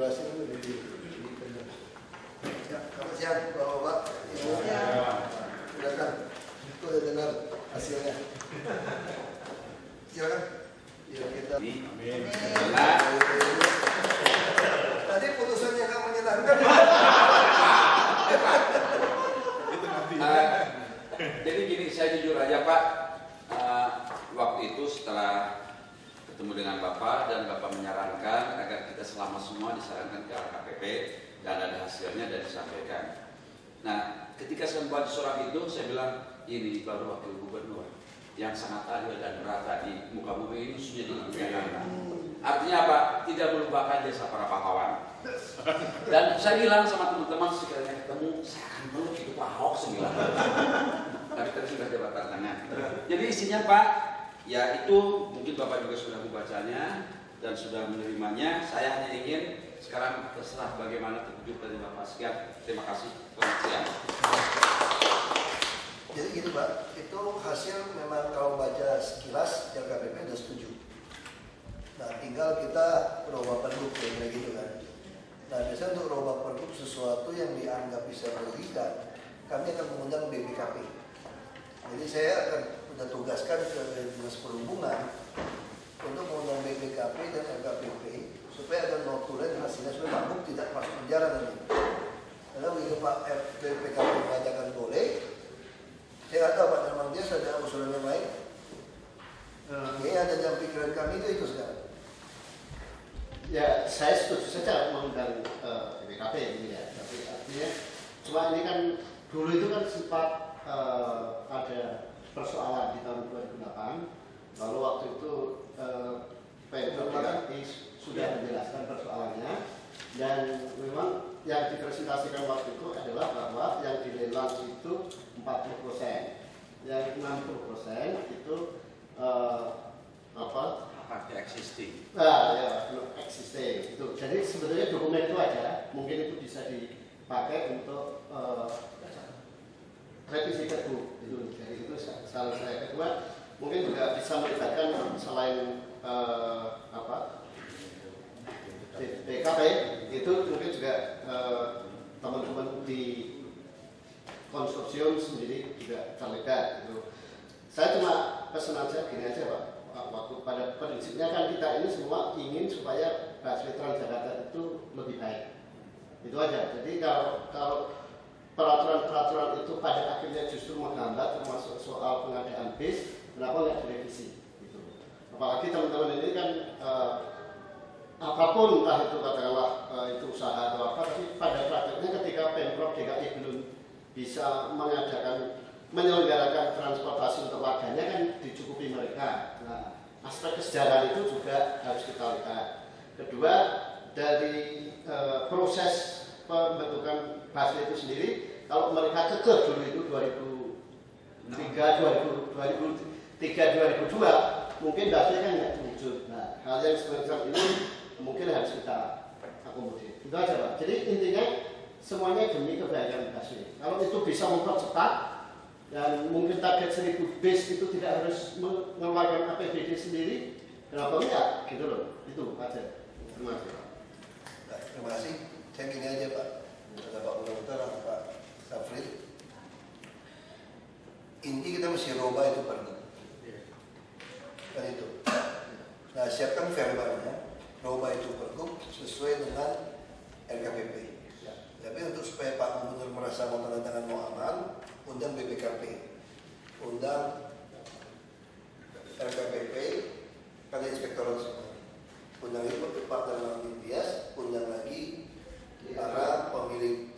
jelasin dulu di ya, selamat siang Bapak-Bapak. Ya. Silakan. Itu udah dengar hasilnya. Silakan. Ya kita. Amin. Tadi putusannya nggak menyenangkan. Itu nanti. Jadi gini, saya jujur aja Pak, waktu itu setelah ketemu dengan Bapak dan Bapak menyarankan agar kita selama semua disarankan ke LKPP dan ada hasilnya dan disampaikan. Nah, ketika saya membaca surat itu, saya bilang ini baru wakil gubernur yang sangat adil dan merata di muka bumi ini sudah dikerjakan. Artinya apa? Tidak melupakan jasa para pahlawan. Dan saya bilang sama teman-teman sekiranya ketemu, saya akan meluk itu Pak Ahok sembilan. Tapi tadi sudah debat tangan. Jadi isinya Pak, ya itu mungkin Bapak juga sudah membacanya dan sudah menerimanya. Saya hanya ingin sekarang terserah bagaimana petunjuk dari Bapak. Sekian, terima kasih. Selamat siang. Jadi gitu Pak, itu hasil memang kalau baca sekilas LKPP sudah setuju. Nah tinggal kita merubah pergub kayak gitu kan. Nah biasanya untuk merubah pergub sesuatu yang dianggap bisa merugikan, kami akan mengundang BPKP. Jadi saya akan sudah tugaskan ke Dinas Perhubungan untuk mengundang BPKP dan LKPP supaya ada notulen hasilnya sudah mampu tidak masuk penjara nanti. Karena begitu Pak BPKP mengatakan boleh, saya nggak tahu Pak memang dia sudah ada usulan yang lain. Ini ada dalam pikiran kami itu sekarang. Ya, saya setuju saja mengundang BPKP ini ya. Tapi artinya, cuma ini kan dulu itu kan sempat ada persoalan di tahun 2008. Lalu waktu itu Pemprov DKI sudah menjelaskan persoalannya dan memang yang dipresentasikan waktu itu adalah bahwa yang dilelang itu 40%, yang 60% itu Pakai existing. ya belum existing itu. Jadi sebetulnya dokumen itu ada, mungkin itu bisa dipakai untuk revisi pergub itu. Jadi itu salah saya. Kedua, mungkin juga bisa melibatkan selain BKP itu mungkin juga teman-teman di konsorsium sendiri juga terlibat gitu. Saya cuma pesan aja gini aja Pak, waktu pada prinsipnya kan kita ini semua ingin supaya busway Transjakarta itu lebih baik, itu aja. Jadi kalau peraturan-peraturan itu pada akhirnya justru menghambat, termasuk soal pengadaan bis, kenapa nggak direvisi? Gitu. Apalagi teman-teman ini kan apapun entah itu katakanlah itu usaha atau apa, tapi pada prakteknya ketika Pemprov DKI belum bisa menyelenggarakan transportasi untuk warganya kan dicukupi mereka. Nah, aspek kesejahteraan itu juga harus kita lihat. Kedua, dari proses pembentukan busway itu sendiri, kalau mereka kekeh dulu itu 2003-2002, mungkin busway kan nggak wujud. Nah, hal yang seperti ini mungkin harus kita akomodir. Itu aja Pak. Jadi intinya semuanya demi kebaikan busway. Kalau itu bisa mempercepat dan mungkin target 1000 bis itu tidak harus mengeluarkan APBD sendiri, kenapa enggak? Gitu loh. Itu aja. Terima kasih Pak. Nah, terima kasih. Saya gini aja Pak, ada Pak Muter, Pak Safri. Inti kita mesti rubah itu pergub. Kan itu. Nah siapkan verbalnya, rubah itu pergub sesuai dengan LKPP. Ya. Tapi untuk supaya Pak Gubernur merasa mau tanda tangan mau aman, undang BPKP, undang LKPP, karena inspektorat semua. Undang itu Pak Darmawan Tias, undang lagi para pemilik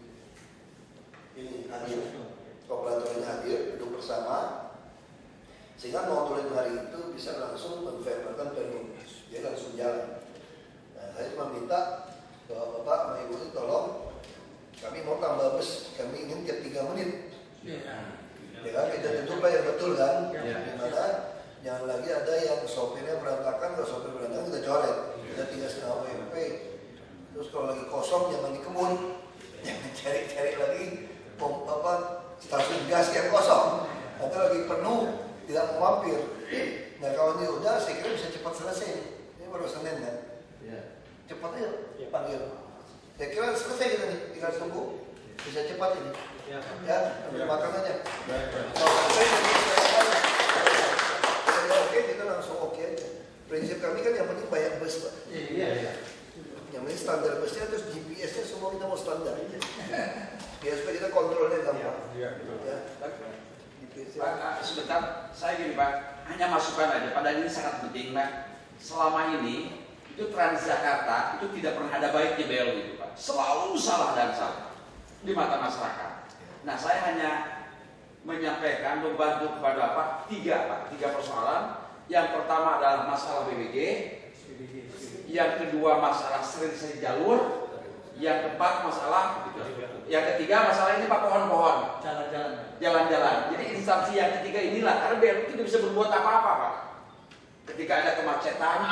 ini hadir, operator ini hadir, duduk bersama, sehingga notulen hari itu bisa langsung menverbalkan pergub, dia langsung jalan. Nah, saya cuma minta bahwa Bapak sama Ibu itu tolong, kami mau tambah bus, kami ingin tiap 3 menit. Ya kan, kita tentukan yang betul kan, dimana jangan lagi ada yang sopirnya berantakan, kalau sopir berantakan kita coret, kita 3,5 WP. Terus kalau lagi kosong jangan dikebun, jangan cari-cari lagi stasiun gas yang kosong, atau lagi penuh tidak mau mampir. Nah kalau ini udah, saya kira bisa cepat selesai. Ini baru Senin kan, cepat aja panggil Saya kira selesai kita nih, tinggal tunggu bisa cepat ini. Ya, ambil makan aja. Kalau selesai saya oke, kita langsung oke aja. Prinsip kami kan yang penting banyak bus, Pak. Iya. Yang penting standar busnya terus GPS-nya semua kita mau standar. Biar supaya kita kontrolnya gampang. Iya. Ya. Pak, sebentar, saya gini Pak, hanya masukan aja, padahal ini sangat penting Pak. Selama ini, itu Transjakarta itu tidak pernah ada baiknya BL itu Pak. Selalu salah dan salah di mata masyarakat. Nah, saya hanya menyampaikan, membantu kepada Pak, tiga persoalan. Yang pertama adalah masalah BBG, yang kedua masalah sterilisasi jalur, yang keempat masalah, yang ketiga masalah ini Pak, pohon-pohon, jalan-jalan. Jadi instansi yang ketiga inilah, karena BLU tidak bisa berbuat apa-apa Pak. Ketika ada kemacetan,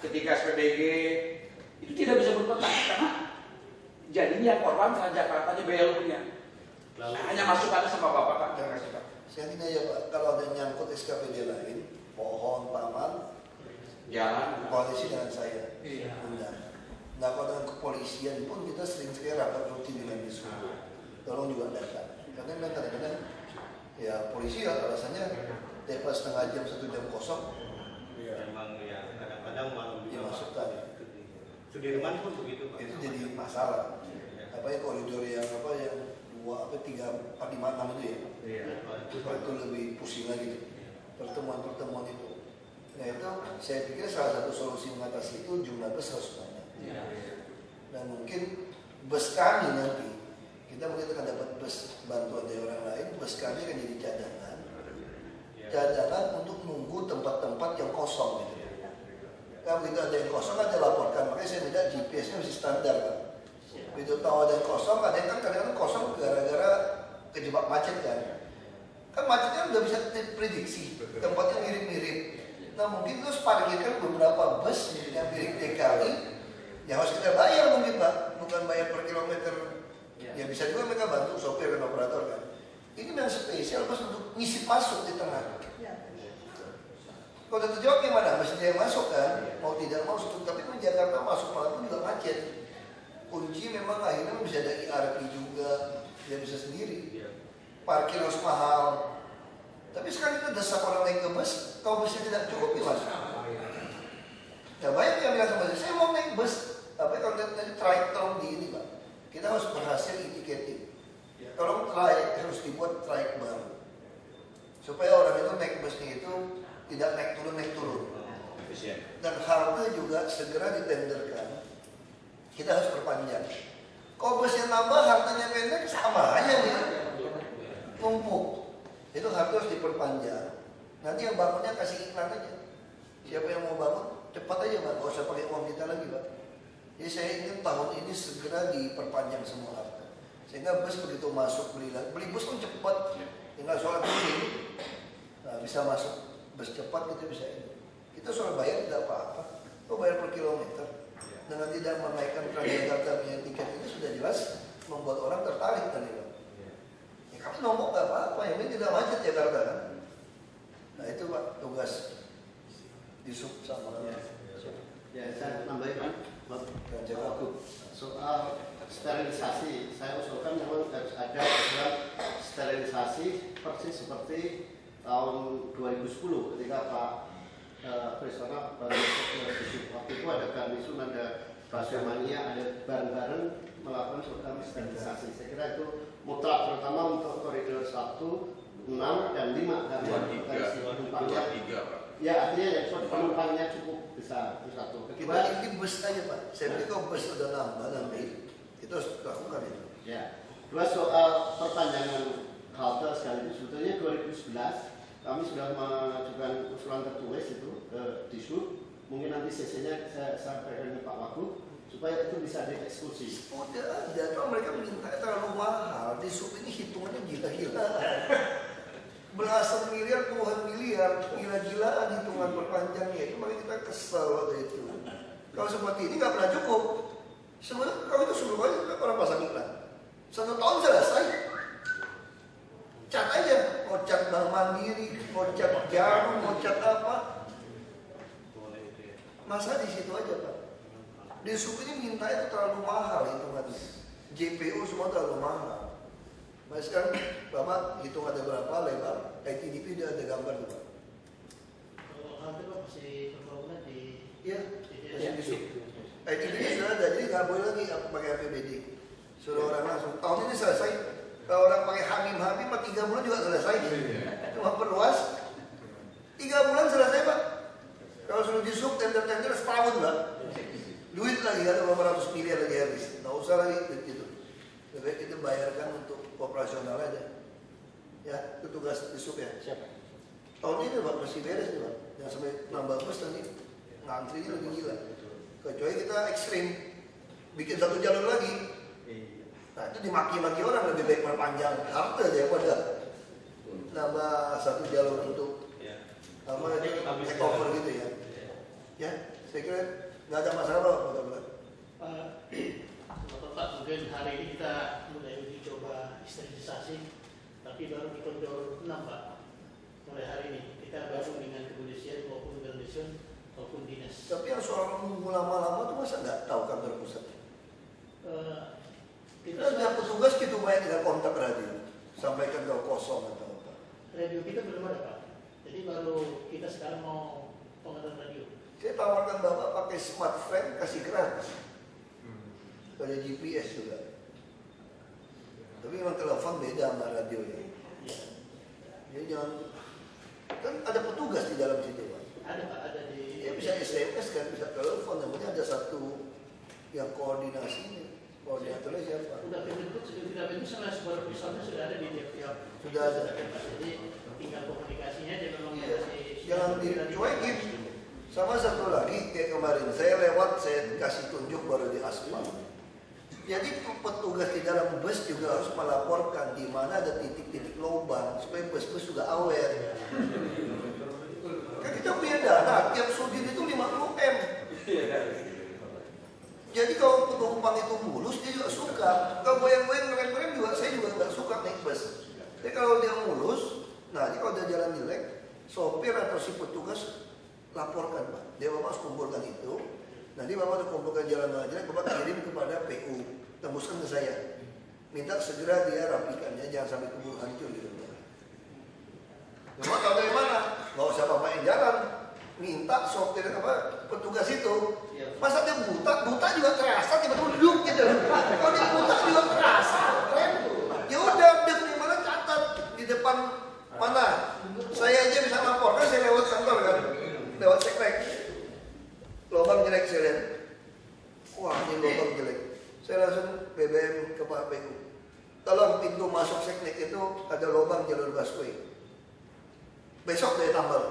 ketika SPBG, itu tidak bisa berbuat apa karena jadinya korban Transjakarta aja BLU-nya. Hanya masukannya sama Bapak Pak. Terima kasih Pak. Saya ingin aja Pak, kalau ada nyangkut SKPD lain, pohon, taman, Jalan. koalisi dengan saya. Benar. Nah, kalau dengan kepolisian pun kita sering-sering rapat rutin dengan dishub. Tolong juga datang. Karena memang kadang-kadang ya polisi ya alasannya daripada setengah jam 1 jam kosong. Memang ya kadang-kadang malam Dimasukkan. Sudirman pun begitu Pak. Itu jadi masalah. Apa ya koridor yang 3, 4, 5, 6 itu ya. Iya. Itu lebih pusing lagi pertemuan-pertemuan itu. Nah itu saya pikir salah satu solusi mengatasi itu jumlah bus harus banyak. Dan mungkin bus kami nanti kita mungkin akan dapat bus bantuan dari orang lain, bus kami akan jadi cadangan untuk nunggu tempat-tempat yang kosong gitu. Kalau begitu ada yang kosong ada laporkan, makanya saya minta GPS-nya mesti standar kan. Begitu tahu ada yang kosong, ada yang kan kadang-kadang kosong gara-gara kejebak macet kan. Kan macetnya udah bisa diprediksi, tempatnya mirip-mirip. Nah mungkin terus parkirkan beberapa bus yang mirip DKI, yang harus kita bayar mungkin Pak, bukan bayar per kilometer. Ya bisa juga mereka bantu sopir dan operator kan. Ini memang spesial bus untuk ngisi masuk di tengah. Kalau terjawab gimana? Mesti dia masuk kan, mau tidak mau, tapi di Jakarta masuk malam pun juga macet. Kunci memang akhirnya bisa ada IRP juga, dia bisa sendiri. Parkir harus mahal. Tapi sekarang kita desak orang naik ke bus, kalau busnya tidak cukup ya mas. Ya banyak yang bilang sama saya mau naik bus, tapi kalau nanti trayek tolong di ini Pak, kita harus berhasil etiketing. Tolong trayek harus dibuat trayek baru, supaya orang itu naik busnya itu tidak naik turun. Dan halte juga segera ditenderkan. Kita harus perpanjang. Kalau busnya nambah, hartanya pendek, sama aja nih. Numpuk. Itu halte harus diperpanjang. Nanti yang bangunnya kasih iklan aja. Siapa yang mau bangun, cepat aja Pak. Gak usah pakai uang kita lagi Pak. Jadi saya ingin tahun ini segera diperpanjang semua halte. Sehingga bus begitu masuk beli bus kan cepat. Tinggal soal beli. Nah, bisa masuk bus cepat kita bisa ini. Kita soal bayar tidak apa-apa. Kok bayar per kilometer? Dengan tidak menaikkan Transjakarta punya tiket itu sudah jelas membuat orang tertarik kan Pak. Ya kami ngomong nggak apa-apa, yang ini tidak macet Jakarta kan. Nah itu Pak tugas di sub sama. Ya saya tambahin Dan Jakarta. soal sterilisasi. Saya usulkan memang harus ada program sterilisasi persis seperti tahun 2010 ketika Pak Presona waktu itu ada Garnisun, ada Baswemania, ada bareng-bareng melakukan program sterilisasi. Saya kira itu mutlak, terutama untuk koridor 1, 6, dan 5 karena penumpangnya. Ya artinya yang penumpangnya cukup besar itu satu. Kita ini bus aja Pak. Saya pikir kalau bus sudah nambah nanti itu harus dilakukan itu. Ya. Dua soal perpanjangan halte sekaligus sebetulnya 2011 kami sudah mengajukan usulan tertulis itu ke Dishub. Mungkin nanti CC-nya saya sampaikan ke Pak Wagub supaya itu bisa dieksekusi. Udah ada, kalau mereka minta terlalu mahal. Dishub ini hitungannya gila-gila. Belasan miliar, puluhan miliar, gila-gilaan hitungan perpanjangnya. Itu makanya kita kesel waktu itu. Kalau seperti ini nggak pernah cukup. Sebenarnya kalau itu suruh aja orang pasang iklan. 1 tahun selesai. Cat aja, mau cat Bank Mandiri, mau cat Jarum, mau cat apa. Masa di situ aja Pak. Di sub ini minta itu terlalu mahal hitungannya. JPO semua terlalu mahal. Nah sekarang Bapak hitung ada berapa lebar, ITDP dia ada gambar tuh Pak. Kalau hampir Pak masih pembangunan di Iya, masih di sub. di- ITDP sudah ada, jadi nggak boleh lagi pakai APBD. Suruh orang langsung, tahun ini selesai. Kalau orang pakai hamim-hamim, 3 bulan juga selesai. Cuma perluas, 3 bulan selesai Pak. Kalau suruh di sub, tender-tender setahun Pak. Duit lagi ada beberapa ratus miliar lagi habis. Nggak usah lagi duit itu. Lebih baik kita bayarkan untuk operasional aja. Ya, itu tugas di sub ya. Siapa? Tahun ini Pak masih beres nih Pak. Jangan sampai nambah bus nanti ngantrinya lebih gila. Kecuali kita ekstrim, bikin 1 jalur lagi. Nah itu dimaki-maki orang, lebih baik perpanjang halte daripada nambah 1 jalur untuk apa itu take over gitu ya. Ya, saya kira nggak ada masalah Pak, mudah-mudahan. Pak, mungkin hari ini kita mulai uji coba sterilisasi, tapi baru di koridor 6 Pak. Mulai hari ini kita baru dengan kepolisian maupun organisasi maupun dinas. Tapi yang soal menunggu lama-lama tuh masa nggak tahu kantor pusat? Kita Kita ada petugas gitu banyak dengan kontak radio, sampaikan kalau kosong atau apa. radio kita belum ada Pak. Jadi baru kita sekarang mau pengaturan radio. Saya tawarkan Bapak pakai smart frame kasih gratis. Ada GPS juga. Tapi memang telepon beda sama radio ya. Ya. Jadi jangan, kan ada petugas di dalam situ Pak. Ada Pak, ada di. Ya bisa SMS kan, bisa telepon, namanya ada satu yang koordinasinya. Koordinatornya siapa? Sudah bentuk, sudah bentuk sama sebuah personnya sudah ada di tiap-tiap. Sudah ada. Jadi tinggal komunikasinya aja memang Iya. masih. Jangan dicuekin. Sama satu lagi kayak kemarin saya lewat, saya kasih tunjuk baru di aspal. Jadi petugas di dalam bus juga harus melaporkan di mana ada titik-titik lubang supaya bus-bus juga aware. Kan kita punya dana, tiap sudin itu 50 M. Jadi kalau penumpang itu mulus dia juga suka. Kalau goyang-goyang ngerem-ngerem juga saya juga nggak suka naik bus. Jadi kalau dia mulus, nah ini kalau dia jalan jelek, sopir atau si petugas laporkan Pak. Dia Bapak harus kumpulkan itu. Nanti Bapak harus kumpulkan jalan jelek, Bapak kirim kepada PU, tembuskan ke saya. Minta segera dia rapikannya, jangan sampai keburu hancur gitu. Cuma tahu dari mana? Nggak usah Bapak yang jalan. Minta sopir apa petugas itu. Masa dia buta juga terasa tiba-tiba duduk gitu. Kalau dia buta juga terasa. Ya udah di mana catat di depan mana? Saya aja bisa laporkan, saya lewat kantor kan, lewat seknek. Lubang jelek saya lihat. Wah ini lubang jelek. Saya langsung BBM ke Pak PU. Tolong pintu masuk seknek itu ada lubang jalur busway. Besok saya tambal.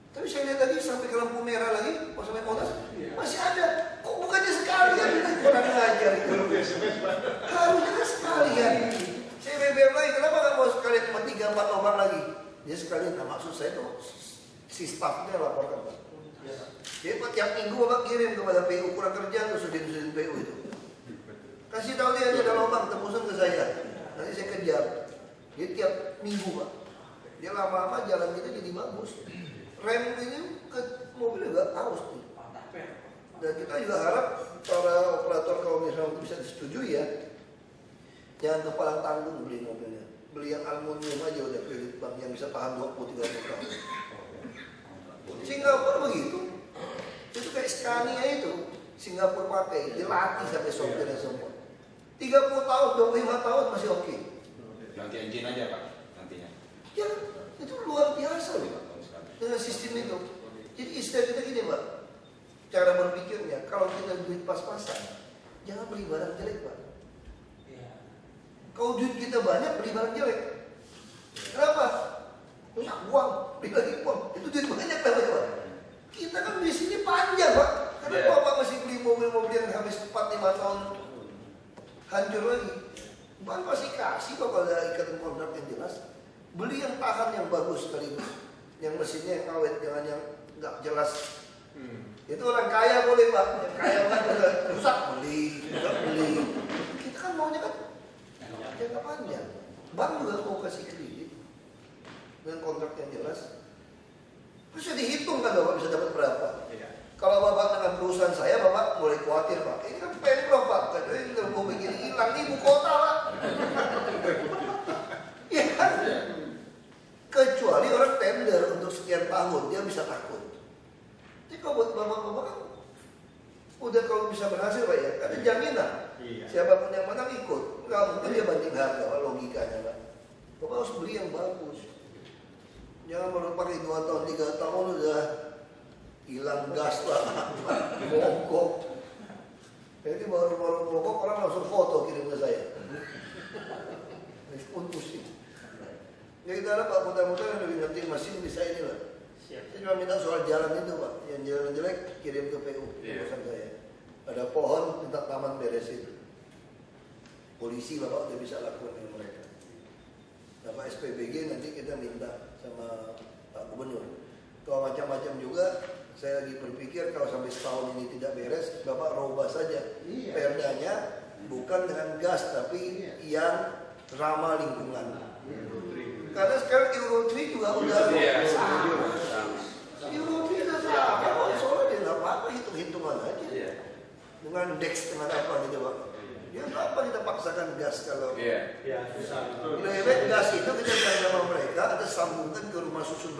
Tapi saya lihat lagi sampai ke lampu merah lagi, pas sampai Monas masih ada. Kok bukannya sekalian? Kurang ngajar itu. Harusnya sekalian. Saya BBM lagi, kenapa nggak mau sekalian cuma 3-4 lubang lagi? Ya sekalian. Nah maksud saya tuh si staffnya laporkan Pak. Jadi tiap minggu Bapak kirim kepada PU, kurang kerja tuh sudin-sudin PU itu. Kasih tahu dia ada lubang, tembusan ke saya. Nanti saya kejar. Jadi tiap minggu Pak. Dia lama-lama jalan kita jadi bagus. Rem ini ke mobil juga harus nih. Dan kita juga harap para operator kalau misalnya bisa disetujui ya, jangan kepalang tanggung beli mobilnya. Beli yang aluminium aja udah kredit bank yang bisa tahan 20-30 tahun. Singapura begitu. Itu kayak Scania itu. Singapura pakai, dilatih sampai sopirnya semua. 30 tahun, 25 tahun masih oke. Ganti engine aja Pak nantinya. Ya, itu luar biasa loh. Dengan sistem itu. Jadi istilah kita gini Pak, cara berpikirnya, kalau kita duit pas-pasan, jangan beli barang jelek Pak. Kalau duit kita banyak, beli barang jelek. Kenapa? Punya uang, beli lagi uang. Itu duit banyak Pak. Kita kan di sini panjang Pak. Kenapa Bapak masih beli mobil-mobil yang habis 4-5 tahun hancur lagi? Bapak pasti kasih kok kalau ada ikatan kontrak yang jelas. Beli yang tahan yang bagus sekaligus. Yang mesinnya yang awet, jangan yang nggak jelas. Itu orang kaya boleh Pak. Yang kaya kan rusak beli, nggak beli. Kita kan maunya kan jangka panjang. Bank juga mau kasih kredit dengan kontrak yang jelas. Bisa dihitung kan Bapak bisa dapat berapa. Kalau Bapak dengan perusahaan saya, Bapak mulai khawatir, Pak. Ini kan Pemprov, Pak. Kadang kalau mau begini hilang di ibu kota, Pak. Iya kan? Kecuali orang tender untuk sekian tahun, dia bisa takut. Jadi kalau buat Bapak-Bapak kan udah kalau bisa berhasil, Pak ya, ada jaminan. Iya. Siapapun yang menang ikut. Nggak mungkin dia banding harga, Pak, logikanya, Pak. Bapak harus beli yang bagus. Jangan baru pakai 2 tahun, 3 tahun udah hilang gas lah, mogok. Jadi baru mogok orang langsung foto kirim ke saya. Pun pusing. Ya kita harap Pak mudah-mudahan yang lebih ngerti mesin bisa ini lah. Siap. Saya cuma minta soal jalan itu Pak, yang jalan jelek kirim ke PU, urusan saya. Ada pohon minta taman beresin. Polisi Bapak udah bisa lakukan dengan mereka. Nah Pak SPBG nanti kita minta sama Pak Gubernur. Kalau macam-macam juga, saya lagi berpikir kalau sampai setahun ini tidak beres, Bapak robah saja perdanya, bukan dengan gas tapi yang ramah lingkungan. Karena sekarang Euro 3 juga udah Euro 3 udah sama, soalnya dia nggak apa-apa hitung-hitungan aja. Dengan Dex dengan apa gitu Pak. Ya apa kita paksakan gas kalau Ya, susah. lewat gas itu kita cari sama mereka, ada sambungkan ke rumah susun.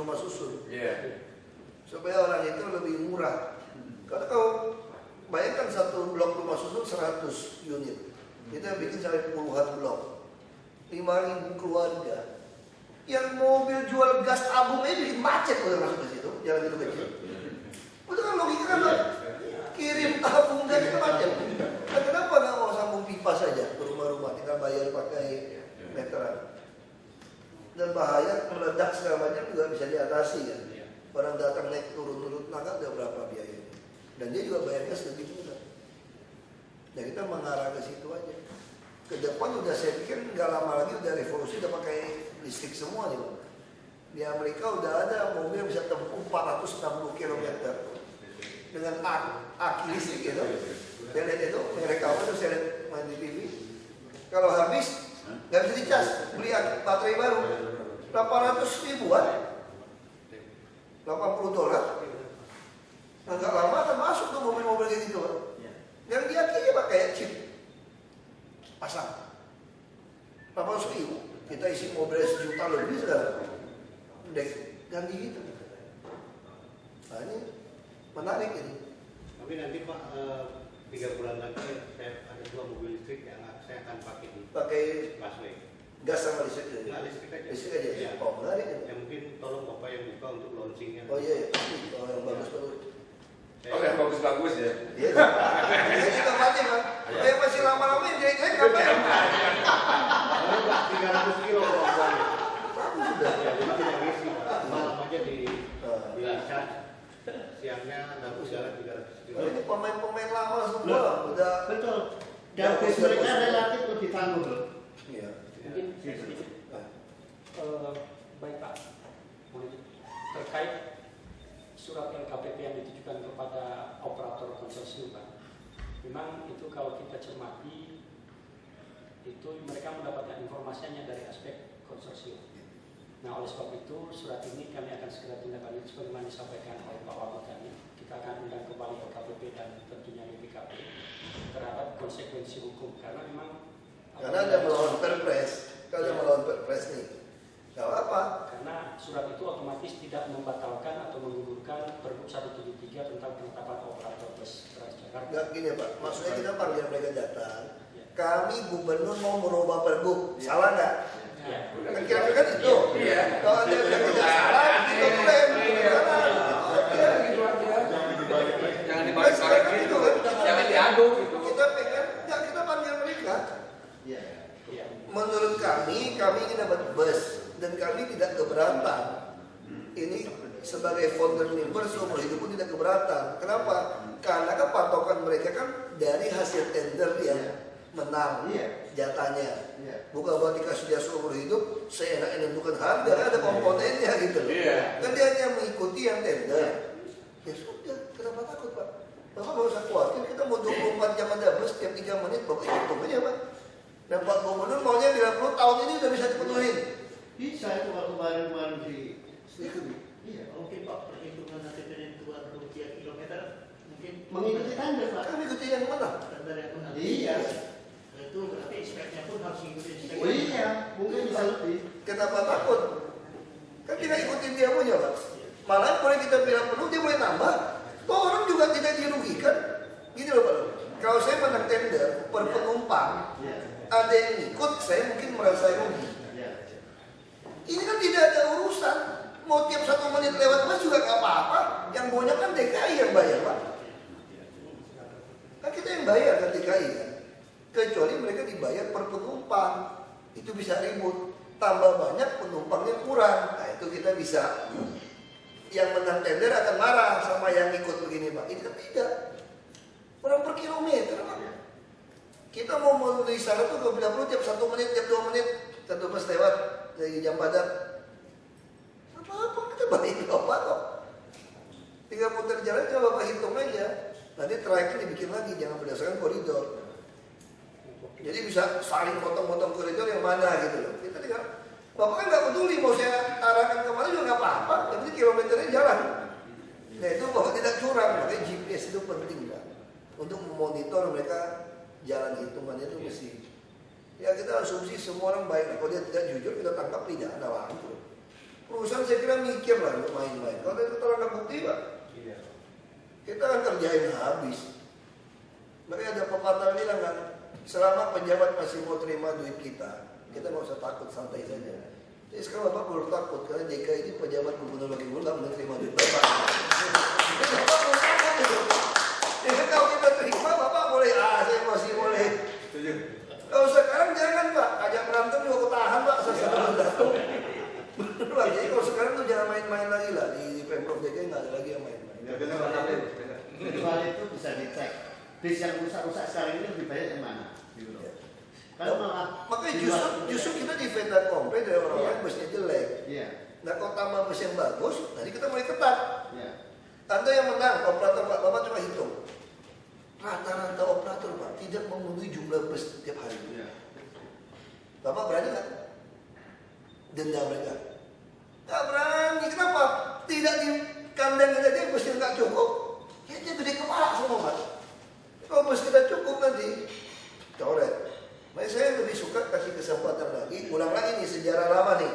Supaya orang itu lebih murah. Karena kalau bayangkan satu blok rumah susun 100 unit, kita bikin sampai puluhan blok, 5.000 keluarga. Yang mobil jual gas tabung aja bikin macet kalau masuk ke situ, jalan itu kecil. Itu kan logika kan Pak? Kirim tabung gas itu macet. Nah, kenapa nggak mau sambung pipa saja ke rumah-rumah, tinggal bayar pakai meteran? Dan bahaya meledak segala macam juga bisa diatasi kan. Orang datang naik turun naga ada berapa biayanya. Dan dia juga bayar gas lebih murah. Nah kita mengarah ke situ aja. Ke depan udah saya pikir nggak lama lagi udah revolusi udah pakai listrik semua nih Pak. Di Amerika udah ada mobil yang bisa tempuh 460 km dengan aki listrik gitu. Saya lihat itu mereka itu saya lihat main di TV. Kalau habis nggak bisa dicas, beli baterai baru 800 ribuan. $80. Nah, nggak lama akan masuk tuh mobil-mobil kayak gitu. Yang dia kiri pakai chip pasang 800 ribu. Kita isi mobil 1 juta lebih sekarang. Dek ganti gitu. Nah ini menarik ini. Tapi nanti Pak 3 bulan lagi saya ada 2 mobil listrik yang saya akan pakai di Pakai busway. gas sama listrik aja. Nah, listrik aja. Listrik aja. Ya. Oh menarik ini. Ya mungkin tolong Bapak yang buka untuk launchingnya. Oh iya, kalau yang bagus. yang bagus-bagus ya. Iya. Ini juga mati Pak. Yang masih lama-lama yang jelek-jelek ngapain? 300 kilo Bapak. Bagus sudah. Ya, jadi tidak ngisi. Malam aja di charge. Siangnya bagus jalan 300 kilo. Ini pemain-pemain lama semua udah. Betul. Dan bus mereka relatif lebih tangguh. Iya. Mungkin sedikit. Baik Pak, terkait surat LKPP yang ditujukan kepada operator konsorsium Pak. Memang itu kalau kita cermati itu mereka mendapatkan informasinya dari aspek konsorsium. Nah oleh sebab itu surat ini kami akan segera tindak lanjut sebagaimana disampaikan oleh Pak Wagub tadi. Kita akan undang kembali LKPP dan tentunya BPKP terhadap konsekuensi hukum karena memang Karena ada melawan perpres. Kalau ada melawan perpres nih, nggak apa-apa. karena surat itu otomatis tidak membatalkan atau menggugurkan Pergub 173 tentang penetapan operator bus Transjakarta. Nggak gini Pak, maksudnya kita panggil mereka datang. Kami gubernur mau merubah pergub, salah nggak? Ya. Kan kira-kira kan itu. Kalau ada yang tidak salah, kita klaim. Jangan dibalik-balik gitu. Jangan diadu gitu. Kita pengen, ya kita panggil mereka. Iya. Menurut kami ingin dapat bus dan kami tidak keberatan. Ini sebagai founder member seumur hidup pun tidak keberatan. Kenapa? Karena kan patokan mereka kan dari hasil tender yang menang jatahnya. Bukan buat dikasih dia seumur hidup, saya enak menentukan harga, kan ada komponennya gitu loh. Kan dia hanya mengikuti yang tender. Ya sudah, kenapa takut Pak? Bapak nggak usah khawatir, kita mau 24 jam ada bus, setiap 3 menit Bapak hitung aja Pak. Dan Pak Gubernur maunya 90 tahun ini udah bisa dipenuhi. Bisa itu kalau kemarin di itu. Iya. Mungkin Pak perhitungan nanti penentuan rupiah kilometer mungkin Mengikuti tender, Pak. Kami ikuti yang mana? tender yang benar. Iya. Nah, itu berarti speknya pun harus mengikuti spek. Oh iya, mungkin bisa lebih. Kenapa takut? Kan kita ikutin dia punya, Pak. Malah boleh kita bilang perlu, dia boleh tambah. Toh orang juga tidak dirugikan. Gini loh Pak. Kalau saya menang tender per penumpang, Iya. ada yang ikut, saya mungkin merasa rugi. Iya. Ini kan tidak ada urusan. Mau tiap 1 menit lewat mas juga nggak apa-apa. Yang banyak kan DKI yang bayar, Pak. Kan kita yang bayar kan DKI kan. Kecuali mereka dibayar per penumpang. Itu bisa ribut. Tambah banyak penumpangnya kurang. Nah itu kita bisa. Yang menang tender akan marah sama yang ikut begini Pak. Ini kan tidak. Orang per kilometer Pak. Kita mau menulis sana tuh kalau tidak perlu tiap 1 menit, tiap 2 menit. 1 bus lewat dari jam padat. Apa-apa kita balik apa kok. Tinggal putar jalan coba Bapak hitung aja. Nanti tracknya dibikin lagi, jangan berdasarkan koridor. Jadi bisa saling potong-potong koridor yang mana gitu loh. Kita tinggal, Bapak kan nggak peduli mau saya arahkan kemana juga nggak apa-apa. Yang penting kilometernya jalan. Nah itu Bapak tidak curang, makanya GPS itu penting Pak. Untuk memonitor mereka jalan hitungannya itu mesti. Ya kita asumsi semua orang baik. Kalau dia tidak jujur kita tangkap pidana langsung. Perusahaan saya kira mikir lah untuk main-main. Kalau ada keterangan bukti Pak, kita akan kerjain habis. Makanya ada pepatah bilang kan, selama pejabat masih mau terima duit kita nggak usah takut, santai saja. Jadi sekarang Bapak perlu takut karena DKI ini pejabat gubernur lagi nggak menerima duit Bapak. Jadi Bapak perlu takut itu. Jadi kalau kita terima Bapak boleh, saya masih boleh. Kalau sekarang jangan Pak, ajak berantem juga ketahan Pak, sesuatu datang. Bener Pak, jadi kalau sekarang tuh jangan main-main lagi lah di Pemprov DKI nggak ada lagi yang main-main. Soal itu bisa dicek. Bis yang rusak-rusak sekarang ini lebih banyak yang mana? Gitu loh. Kalau malah Makanya justru kita di veta komplain dari orang-orang busnya jelek. Iya. Nah kalau tambah bus yang bagus, nanti kita mulai ketat. Iya. Anda yang menang, operator Pak, Bapak coba hitung. Rata-rata operator Pak tidak memenuhi jumlah bus setiap hari. Iya. Bapak berani nggak? Denda mereka. Nggak berani, kenapa? Tidak di kandang kita dia bus yang nggak cukup. Ya dia gede kepala semua Pak. Kalau bus kita cukup nanti, coret. Makanya saya lebih suka kasih kesempatan lagi, ulang lagi nih sejarah lama nih.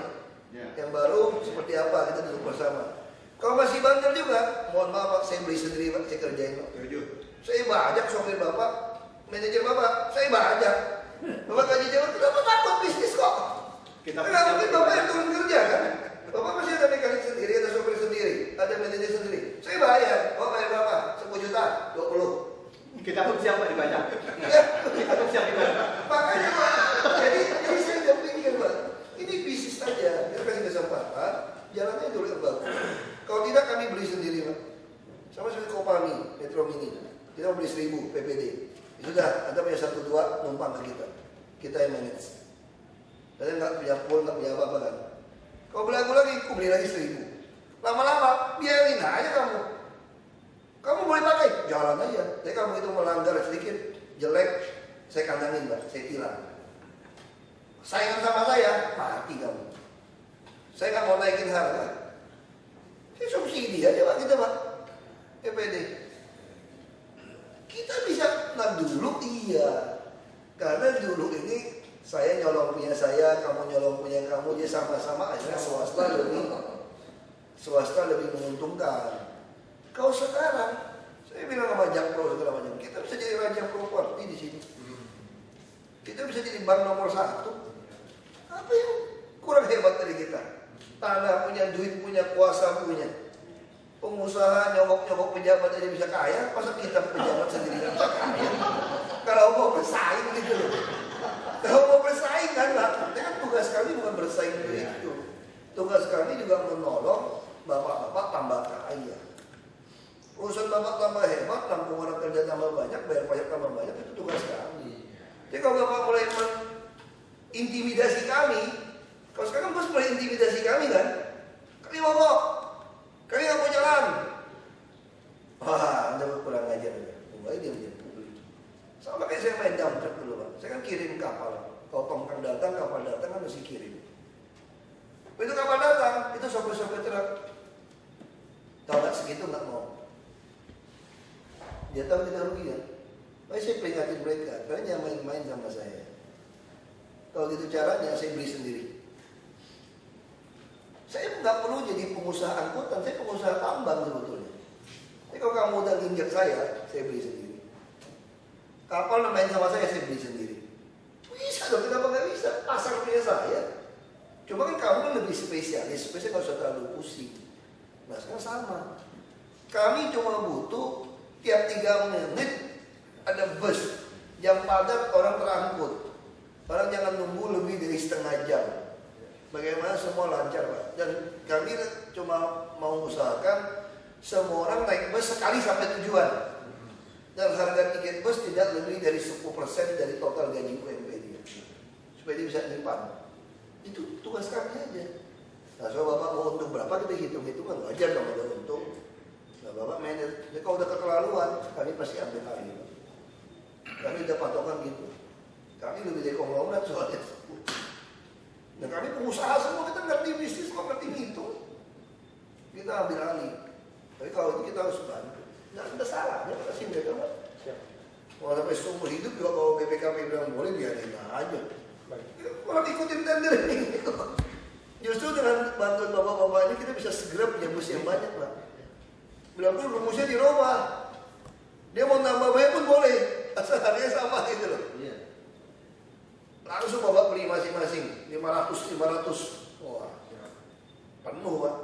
Iya. Yang baru seperti apa kita duduk bersama. Kalau masih bandel juga, mohon maaf Pak, saya beli sendiri Pak, saya kerjain Pak. Saya bajak sopir Bapak, manajer Bapak, saya bajak. Bapak gaji jawab, kenapa takut bisnis kok? Nggak mungkin Bapak yang turun kerja kan? Bapak masih ada mekanik sendiri, ada sopir sendiri, ada manajer sendiri. Saya bayar, Bapak bayar berapa? 10 juta, 20. Kita pun siap Pak dibayar. Ya, Kita pun siap dibayar. makanya Pak, jadi saya udah pikir Pak, ini bisnis saja, kita kasih kesempatan, jalannya dulu yang bagus. Kalau tidak kami beli sendiri Pak, sama seperti Kopami, Metro Mini, kita mau beli 1000 PPD. Sudah, Anda punya 1-2 numpang ke kita yang manage. Saya nggak punya pool, nggak punya apa-apa kan. Kalau beli aku lagi, aku beli lagi 1000. Lama-lama, biarin aja kamu. Kamu boleh pakai, jalan aja. Tapi kamu itu melanggar sedikit, jelek, saya kandangin Pak, saya tilang. Saingan sama saya, mati kamu. Saya nggak mau naikin harga. Saya subsidi aja Pak, kita Pak. PPD. Kita bisa, nah dulu iya. Karena dulu ini, saya nyolong punya saya, kamu nyolong punya kamu, dia sama-sama akhirnya swasta lebih menguntungkan. Kalau sekarang, saya bilang sama Jakpro segala macam, kita bisa jadi raja properti di sini. Kita bisa jadi bank nomor 1. Apa yang kurang hebat dari kita? Tanah punya, duit punya, kuasa punya. Pengusaha nyogok-nyogok pejabat aja bisa kaya, masa kita pejabat sendiri nggak bisa kaya? Kalau mau bersaing gitu loh. Kalau mau bersaing kan lah, kan tugas kami bukan bersaing begitu. Tugas kami juga menolong bapak-bapak tambah kaya. Urusan bapak tambah hebat, tampung orang kerja tambah banyak, bayar pajak tambah banyak, itu tugas kami. Jadi kalau bapak mulai mengintimidasi kami, kalau sekarang bos mulai intimidasi kami kan, kami mogok, kami nggak mau jalan. Wah, Anda kurang ajar ya. Mulai dia menjadi publik. Sama kayak saya main dump truck dulu Pak. Saya kan kirim kapal. Kalau tongkang datang, kapal datang kan mesti kirim. Begitu kapal datang, itu sopir-sopir truk. Tahu nggak segitu nggak mau. Dia tahu kita rugi kan. Makanya saya peringatin mereka, kalian jangan main-main sama saya. Kalau gitu caranya saya beli sendiri. Saya nggak perlu jadi pengusaha angkutan, saya pengusaha tambang sebetulnya. Tapi kalau kamu udah nginjak saya beli sendiri. Kapal main sama saya beli sendiri. Bisa dong, kenapa nggak bisa? Pasar punya saya. Cuma kan kamu kan lebih spesialis, supaya saya nggak usah terlalu pusing. Nah sekarang sama. Kami cuma butuh tiap 3 menit ada bus. Jam padat orang terangkut. Orang jangan nunggu lebih dari setengah jam. Bagaimana semua lancar Pak. Dan kami cuma mau usahakan semua orang naik bus sekali sampai tujuan. Dan harga tiket bus tidak lebih dari 10% dari total gaji UMP dia. Supaya dia bisa nyimpan. Itu tugas kami aja. Nah, so Bapak mau untung berapa kita hitung-hitungan, wajar dong ada untung. Nah, Bapak manage. Jadi kalau udah keterlaluan, kami pasti ambil alih. Kami udah patokan gitu. Kami lebih dari konglomerat soalnya. Dan kami pengusaha semua, kita ngerti bisnis, kok ngerti ngitung. Kita ambil alih. Tapi kalau itu kita harus bantu. Nggak ada salahnya, kasih mereka Pak. Kalau sampai seumur hidup juga kalau BPKP bilang boleh, biarin aja. Kalau ikutin tender ini. Justru dengan bantuan bapak-bapak ini kita bisa segera punya bus yang banyak Pak. Bilang pun rumusnya dirubah. Dia mau nambah banyak pun boleh, asal harganya sama gitu loh. Iya. Langsung bapak beli masing-masing 500. Wah, penuh Pak.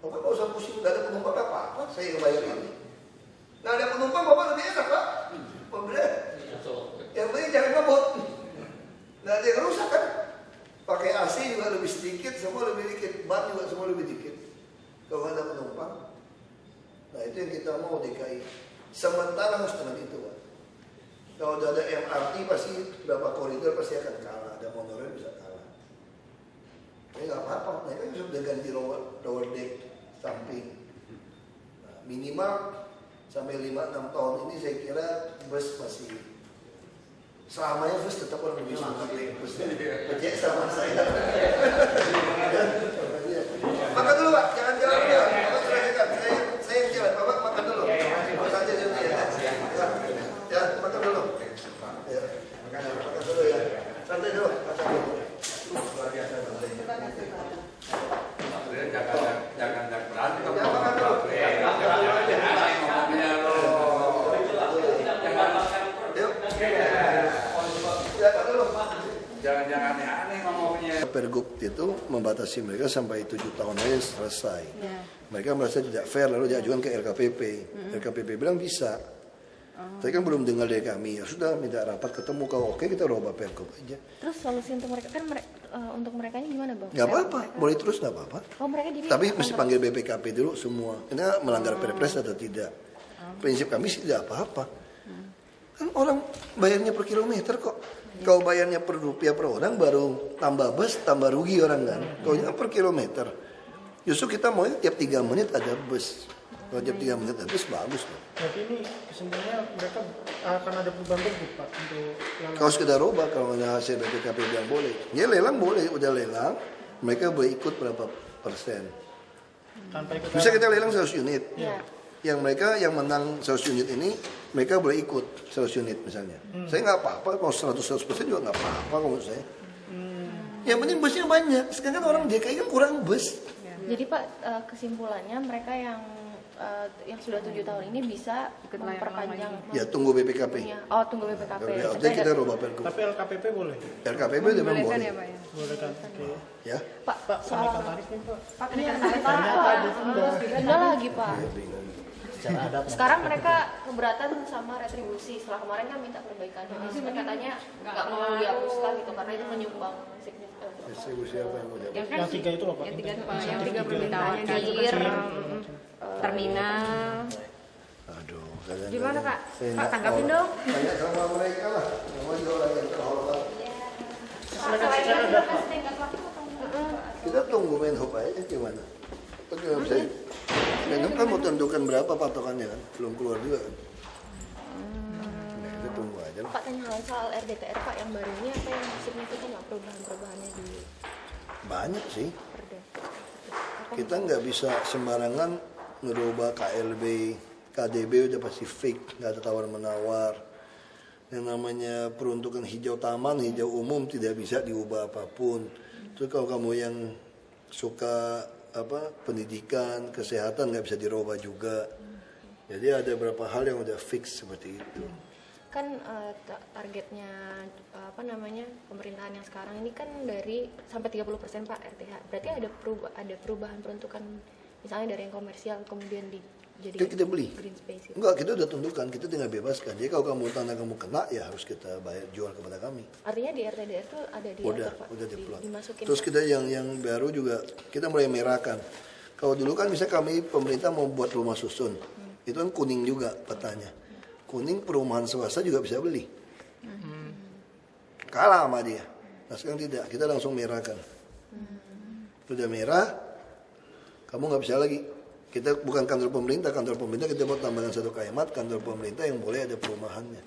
Bapak nggak usah pusing, nggak ada penumpang apa-apa, saya yang bayar ini. Nggak ada penumpang bapak lebih enak Pak. Pembelian. Yang penting jangan ngebut. Nggak ada yang rusak kan. Pakai AC juga lebih sedikit, semua lebih dikit. Ban juga semua lebih dikit. Kalau ada penumpang. Nah itu yang kita mau DKI. Sementara harus dengan itu Pak. Kalau udah ada MRT pasti berapa koridor pasti akan kalah. Ada monorail bisa kalah. Tapi nggak apa-apa. Nah kan sudah ganti lower deck samping. Nah, minimal sampai 5-6 tahun ini saya kira bus masih selamanya bus tetap orang lebih suka naik bus. Percaya sama saya. Makan dulu Pak, jangan jalan dulu. Bapak serahkan, saya yang jalan. Bapak makan dulu. Makan aja dulu ya. Ya, makan dulu. Ya, makan dulu ya. Santai dulu, makan dulu. Luar biasa santai. Jangan berantem. Ya, makan dulu. Jangan aneh ngomongnya. Pergub itu membatasi mereka sampai 7 tahun aja selesai. Mereka merasa tidak fair lalu diajukan ke LKPP. LKPP bilang bisa. Tapi kan belum dengar dari kami. Ya sudah minta rapat ketemu, kalau oke kita rubah pergub aja. Terus solusi untuk mereka kan untuk mereka ini gimana Bang? Nggak apa-apa, boleh terus nggak apa-apa. Oh mereka jadi Tapi mesti panggil BPKP dulu semua. Ini melanggar Perpres atau tidak. Prinsip kami sih tidak apa-apa. Kan orang bayarnya per kilometer kok. Kalau bayarnya per rupiah per orang baru tambah bus, tambah rugi orang kan. Kalau ini per kilometer. Justru kita mau tiap 3 menit ada bus. Kalau tiap 3 menit ada bus bagus loh. Berarti ini kesimpulannya mereka akan ada perubahan bentuk Pak untuk lelang. Kalau sekedar roba, kalau hasil BPKP bilang boleh. Ya lelang boleh, udah lelang. Mereka boleh ikut berapa persen. Tanpa ikut Bisa kita lelang 100 unit. Iya. Yang mereka yang menang 100 unit ini, mereka boleh ikut 100 unit misalnya. Saya nggak apa-apa, mau 100% juga nggak apa-apa kalau menurut saya. Yang penting busnya banyak. Sekarang kan orang DKI kan kurang bus. Jadi Pak kesimpulannya mereka yang sudah 7 tahun ini bisa memperpanjang. Ya tunggu BPKP. Oh tunggu BPKP. Jadi kita rubah pergub. Tapi LKPP boleh. LKPP dia memang boleh. Ya, Pak, ya? Boleh kan? Oke. Ya. Pak Soal soal tarif nih Pak. Pak, ini kenaikan ada tarif Pak. Udah lagi Pak. Secara adat. Sekarang mereka keberatan sama retribusi. Setelah kemarin kan minta perbaikan. Jadi katanya nggak mau dihapuskan gitu karena itu menyumbang signifikan. Distribusi apa yang mau Yang Yang 3 itu loh Pak. yang tiga permintaannya Air, terminal. Aduh. Gimana, Pak? Saya Pak, nggak tanggapin tahu. dong. Tanya sama mereka lah. Semua juga orang yang terhormat. Selain itu masih tingkat waktu atau enggak? Kita tunggu Menhub aja gimana. Kan nggak bisa. Menhub kan mau tentukan berapa patokannya kan. Belum keluar juga kan. Nah, kita tunggu aja lah. Pak tanya hal soal RDTR Pak yang baru ini apa yang signifikan nggak perubahan-perubahannya di Banyak sih. Perda? Kita nggak bisa sembarangan ngerubah KLB KDB udah pasti fake, nggak ada tawar-menawar. Yang namanya peruntukan hijau taman, hijau umum tidak bisa diubah apapun. Terus kalau kamu yang suka pendidikan, kesehatan nggak bisa dirubah juga. Jadi ada beberapa hal yang udah fix seperti itu. Kan targetnya pemerintahan yang sekarang ini kan dari sampai 30% Pak RTH. Berarti ada perubahan peruntukan misalnya dari yang komersial kemudian jadi Kita beli. green space. Gitu. Enggak, kita udah tentukan, kita tinggal bebaskan. Jadi kalau tanah kamu kena ya harus kita jual kepada kami. Artinya di RTDR tuh ada di Udah diplot. dimasukin. Terus kita yang baru juga kita mulai merahkan. Kalau dulu kan misalnya kami pemerintah mau buat rumah susun, itu kan kuning juga petanya. Kuning perumahan swasta juga bisa beli. Kalah sama dia. Nah sekarang tidak, kita langsung merahkan. Udah merah, kamu nggak bisa lagi. Kita bukan kantor pemerintah kita mau tambahkan satu kalimat, kantor pemerintah yang boleh ada perumahannya.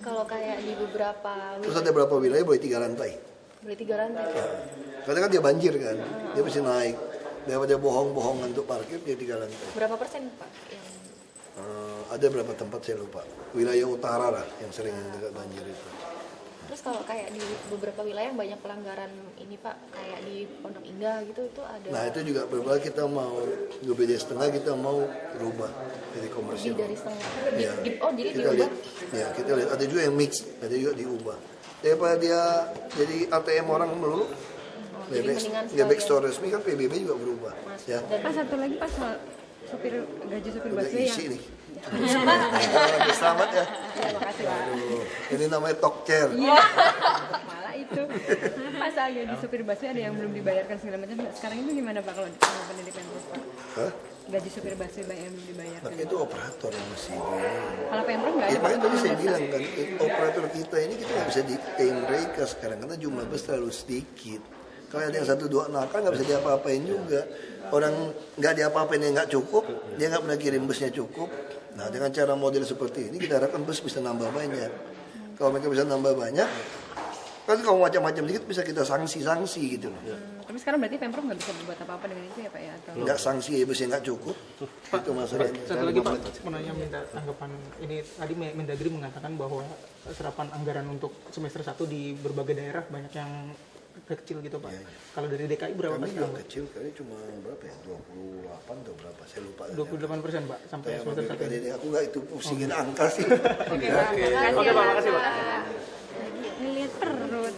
Kalau kayak di beberapa Terus ada berapa wilayah boleh 3 lantai. boleh 3 lantai. Karena kan dia banjir kan, dia mesti naik. Daripada bohong-bohongan untuk parkir dia 3 lantai. Berapa persen Pak yang Ada berapa tempat saya lupa. Wilayah utara lah yang sering dekat banjir itu. Terus kalau kayak di beberapa wilayah yang banyak pelanggaran ini Pak, kayak di Pondok Indah gitu itu ada. Nah itu juga beberapa kita mau lebih dari setengah kita mau rubah jadi komersial. Lebih dari setengah. Ya. Jadi kita diubah. lihat, ya kita lihat ada juga yang mix, ada juga diubah. Daripada dia jadi ATM orang melulu, Jadi mendingan ngebek sekalian. store resmi kan PBB juga berubah. Ya. Pak, satu lagi Pak soal gaji supir Udah busway isi yang nih. Selamat ya. Ya, makasih Pak. Aduh, ini namanya talk chair. Iya. Malah itu. Pak, soal gaji supir busway ada yang belum dibayarkan segala macam. Sekarang itu gimana Pak kalau pendidikan terus Pak? Hah? Gaji supir busway yang belum dibayarkan. Nah, itu operator yang mesti. Kalau Pemprov nggak ada. Ya, makanya Pak, tadi saya belum bilang daftar. kan, operator kita ini kita nggak bisa di-pay mereka sekarang karena jumlah bus terlalu sedikit. Kalau ada yang 1-2 nakal nggak bisa diapa-apain juga. Orang nggak diapa-apain yang nggak cukup, dia nggak pernah kirim busnya cukup. Nah dengan cara model seperti ini kita harapkan bus bisa nambah banyak. Kalau mereka bisa nambah banyak, kan kalau macam-macam dikit bisa kita sanksi gitu loh. Tapi sekarang berarti Pemprov nggak bisa berbuat apa-apa dengan itu ya Pak ya? Atau Nggak sanksi busnya nggak cukup, itu masalahnya. Satu lagi Pak, menanya minta tanggapan ini tadi Mendagri mengatakan bahwa serapan anggaran untuk semester 1 di berbagai daerah banyak yang kecil gitu Pak. Iya. Kalau dari DKI berapa Kami persen? juga kecil, kali cuma berapa ya? 28 atau berapa? Saya lupa. 28% Pak sampai Saya semester 1. kali ini aku nggak itu pusingin angka sih. Oke Pak, makasih Oke, Pak, ya, makasih, Pak. Lagi ngeliat perut.